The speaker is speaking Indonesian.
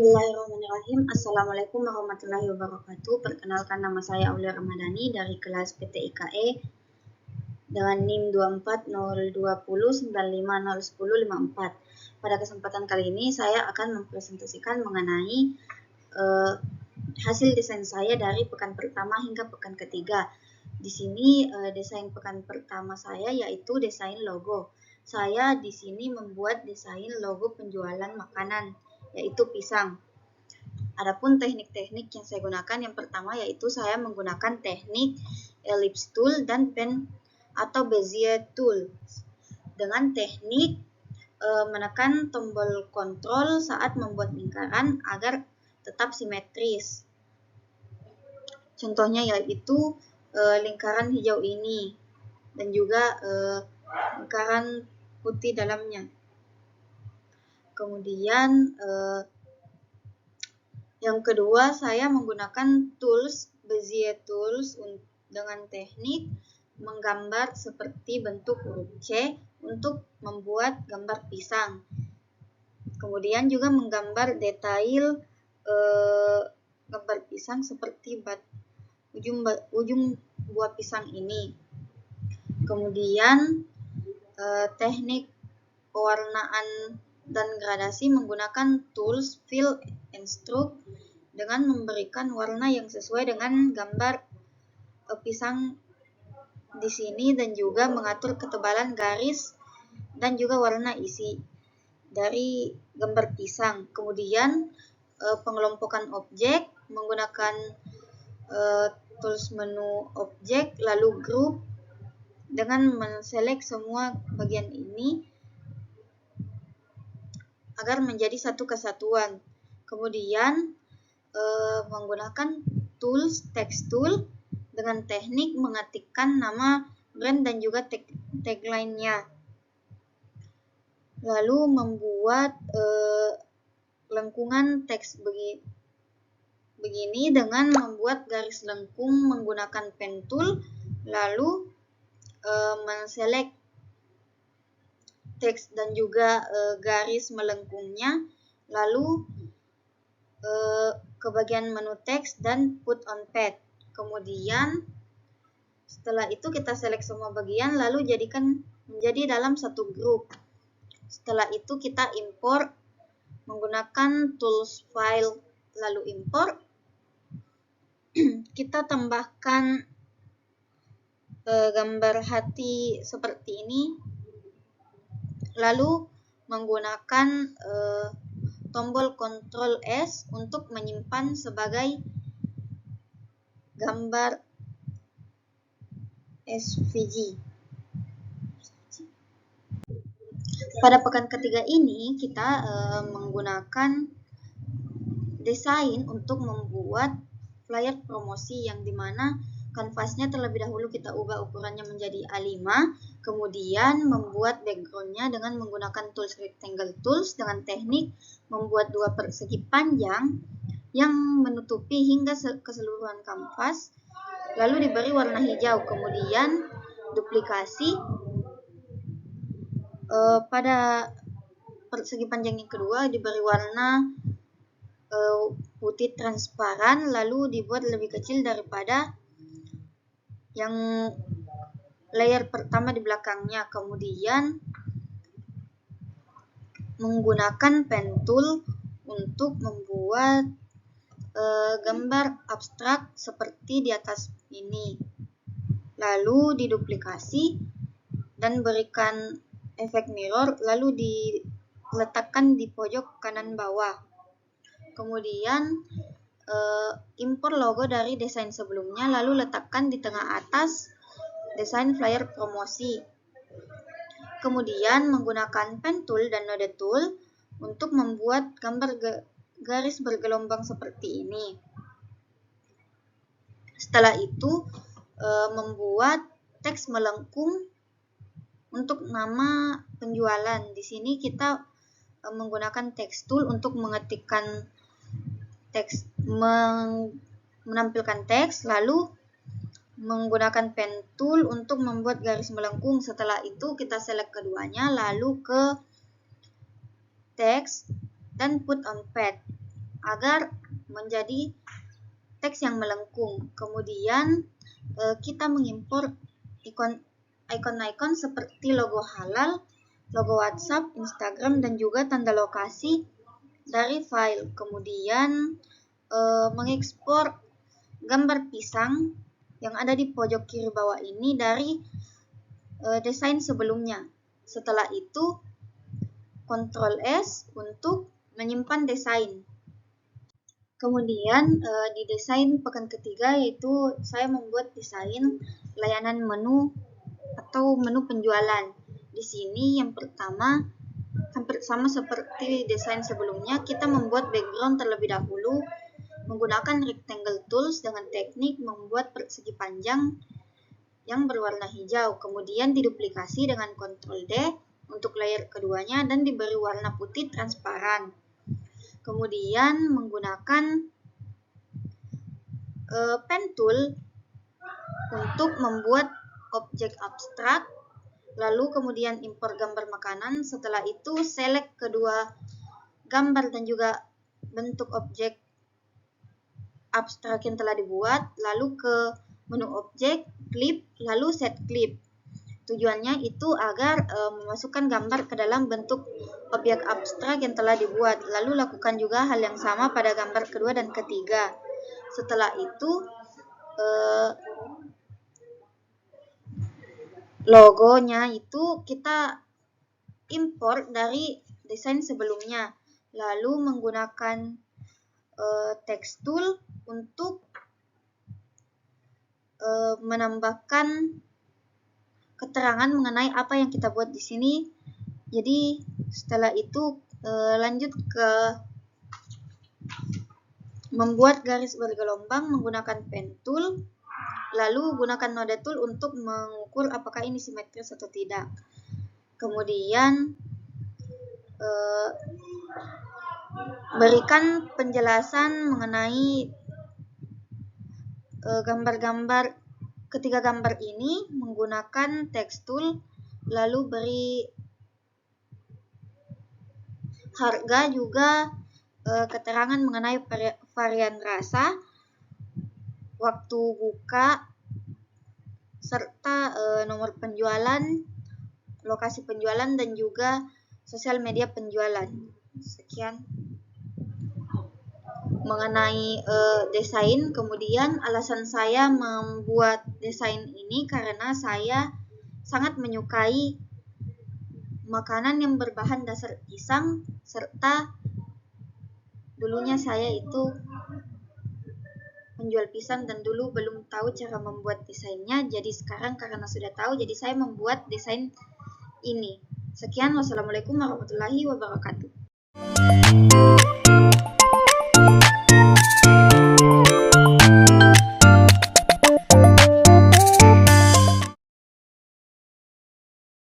Bismillahirrahmanirrahim. Assalamualaikum warahmatullahi wabarakatuh. Perkenalkan, nama saya Aulia Ramadhani dari kelas PTIKE dengan NIM 240209501054. Pada kesempatan kali ini saya akan mempresentasikan mengenai hasil desain saya dari pekan pertama hingga pekan ketiga. Di sini desain pekan pertama saya yaitu desain logo. Saya di sini membuat desain logo penjualan makanan, yaitu pisang. Adapun teknik-teknik yang saya gunakan, yang pertama yaitu saya menggunakan teknik ellipse tool dan pen atau bezier tool dengan teknik menekan tombol kontrol saat membuat lingkaran agar tetap simetris. Contohnya yaitu lingkaran hijau ini dan juga lingkaran putih dalamnya. Kemudian yang kedua, saya menggunakan tools bezier tools dengan teknik menggambar seperti bentuk huruf C untuk membuat gambar pisang. Kemudian juga menggambar detail gambar pisang seperti ujung buah pisang ini. Kemudian teknik pewarnaan dan gradasi menggunakan tools fill and stroke dengan memberikan warna yang sesuai dengan gambar pisang di sini dan juga mengatur ketebalan garis dan juga warna isi dari gambar pisang. Kemudian pengelompokan objek menggunakan tools menu objek lalu group dengan menselect semua bagian ini agar menjadi satu kesatuan. Kemudian menggunakan tools text tool dengan teknik mengetikkan nama brand dan juga tagline-nya. Lalu membuat lengkungan teks begini dengan membuat garis lengkung menggunakan pen tool, lalu menselect teks dan juga garis melengkungnya, lalu ke bagian menu teks dan put on pad. Kemudian setelah itu kita select semua bagian lalu jadikan menjadi dalam satu grup. Setelah itu kita import menggunakan tools file lalu import. Kita tambahkan gambar hati seperti ini, lalu menggunakan tombol Ctrl S untuk menyimpan sebagai gambar SVG. Pada pekan ketiga ini kita menggunakan desain untuk membuat flyer promosi yang dimana kanvasnya terlebih dahulu kita ubah ukurannya menjadi A5, kemudian membuat backgroundnya dengan menggunakan tools rectangle tools dengan teknik membuat dua persegi panjang yang menutupi hingga keseluruhan kanvas, lalu diberi warna hijau. Kemudian duplikasi pada persegi panjang yang kedua diberi warna putih transparan, lalu dibuat lebih kecil daripada yang layer pertama di belakangnya. Kemudian menggunakan pen tool untuk membuat gambar abstrak seperti di atas ini, lalu diduplikasi dan berikan efek mirror, lalu diletakkan di pojok kanan bawah. Kemudian import logo dari desain sebelumnya lalu letakkan di tengah atas desain flyer promosi. Kemudian menggunakan pen tool dan node tool untuk membuat gambar garis bergelombang seperti ini. Setelah itu membuat teks melengkung untuk nama penjualan. Di sini kita menggunakan text tool untuk mengetikkan teks, menampilkan teks, lalu menggunakan pen tool untuk membuat garis melengkung. Setelah itu kita select keduanya, lalu ke teks dan put on pad agar menjadi teks yang melengkung. Kemudian kita mengimpor icon-icon seperti logo halal, logo WhatsApp, Instagram, dan juga tanda lokasi dari file. Kemudian mengekspor gambar pisang yang ada di pojok kiri bawah ini dari desain sebelumnya. Setelah itu Ctrl S untuk menyimpan desain. Kemudian di desain pekan ketiga yaitu saya membuat desain layanan menu atau menu penjualan. Di sini yang pertama hampir sama seperti desain sebelumnya, kita membuat background terlebih dahulu menggunakan rectangle tools dengan teknik membuat persegi panjang yang berwarna hijau. Kemudian diduplikasi dengan Ctrl D untuk layer keduanya dan diberi warna putih transparan. Kemudian menggunakan pen tool untuk membuat objek abstrak, lalu kemudian impor gambar makanan. Setelah itu select kedua gambar dan juga bentuk objek abstrak yang telah dibuat, lalu ke menu objek, clip, lalu set clip. Tujuannya itu agar memasukkan gambar ke dalam bentuk objek abstrak yang telah dibuat. Lalu lakukan juga hal yang sama pada gambar kedua dan ketiga. Setelah itu logonya itu kita import dari desain sebelumnya. Lalu menggunakan text tool untuk menambahkan keterangan mengenai apa yang kita buat di sini. Jadi setelah itu lanjut ke membuat garis bergelombang menggunakan pen tool, lalu gunakan node tool untuk mengukur apakah ini simetris atau tidak. Kemudian berikan penjelasan mengenai gambar-gambar ketiga gambar ini menggunakan text tool, lalu beri harga juga keterangan mengenai varian rasa, waktu buka, serta nomor penjualan, lokasi penjualan, dan juga sosial media penjualan. Sekian mengenai desain. Kemudian alasan saya membuat desain ini karena saya sangat menyukai makanan yang berbahan dasar pisang, serta dulunya saya itu menjual pisang dan dulu belum tahu cara membuat desainnya. Jadi sekarang karena sudah tahu, jadi saya membuat desain ini. Sekian, wassalamualaikum warahmatullahi wabarakatuh.